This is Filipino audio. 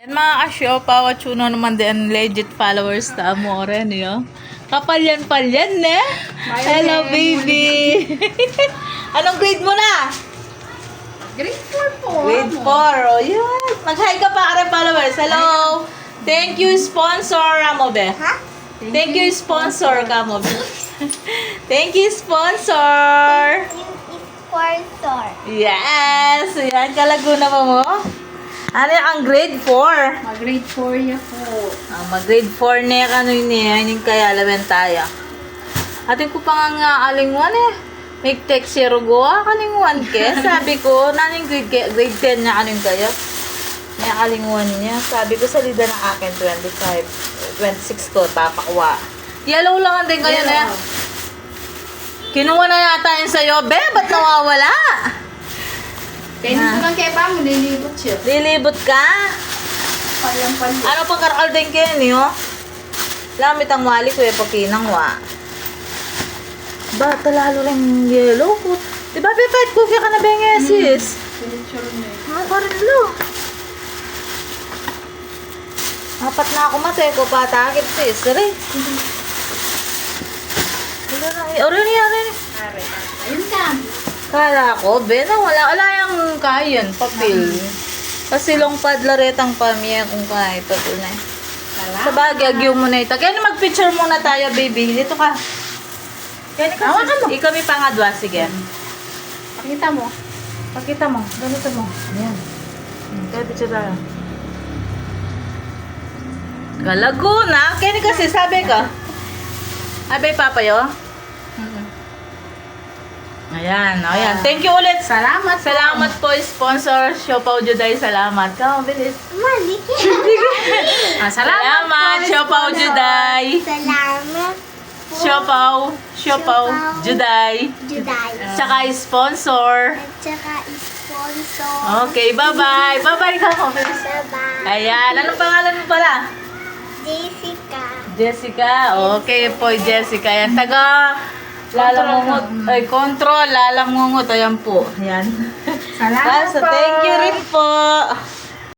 Yan mga ka-siopaw at chuno naman din legit followers ta mo rin yo. Kapalyan-palyan ne. Hello baby. Anong grade mo na? Grade 4 po. Grade 4. Oh, yan. Mag-hi ka pa ka followers. Hello. Thank you sponsor mo be. Ha? Thank you sponsor ka mo be. Thank you sponsor. Sponsor. Yes. Yan kalaguna mo mo. Ano ang grade 4? Mag-grade 4 niya po. Mag-grade 4 na ano yun eh. Yung kaya laban tayo. Atin ko pa nga alingwan eh. May text zero go. Kalingwan ke. Sabi ko, naning grade 10 na anong kayo. May alingwan niya. Sabi ko, salida ng akin 25. 26 ko, tapakwa. Yellow lang din kayo na. Kinuha na yata yun sa'yo. Be, ba't nawawala? Kaya nito lang kaya ba mo, nilibot siya. Lilibot ka? Palyang-palyang. Ano pang karakal din kayo niyo? Lamit ang wali ko eh, pagkinang wa. Ba, talalo lang yung yellow ko. Diba, pipait ko kaya ka na bengesis? Pinicture niya. Karlo. Apat na ako matay ko patakit sis. Dali. Orin niya, orin. Ayun ka. Kala ko, Ben, wala yung kayan, papel. Kasi long padlaretang pamilya kung kaya, papel na. Sa bagay, agyo mo na ito. Kaya na mag-picture muna tayo, baby. Dito ka. Kaya ni Hawakan mo. Ikaw may pangadwa, sige. Pakita mo. Pakita mo, ganito mo. Ayan. Kaya picture tayo. Galaguna. Kaya ni kasi, sabi ka. Abay, papayo. Ayan, ayan. Thank you ulit. Salamat. Salamat po, sponsor. Siopaw Juday, salamat. Come, bilis. Malik. Salamat, Siopaw Juday. Salamat. Siopaw Juday. Juday. Tsaka sponsor. At saka sponsor. Okay, bye-bye. Bye-bye ka, bilis. Bye-bye. Ayan, anong pangalan mo pala? Jessica. Jessica. Okay po, Jessica. Yan, taga lalangungot. Ay, control, lalangungot. Ayan po. Ayan. Salamat So, thank you rin po.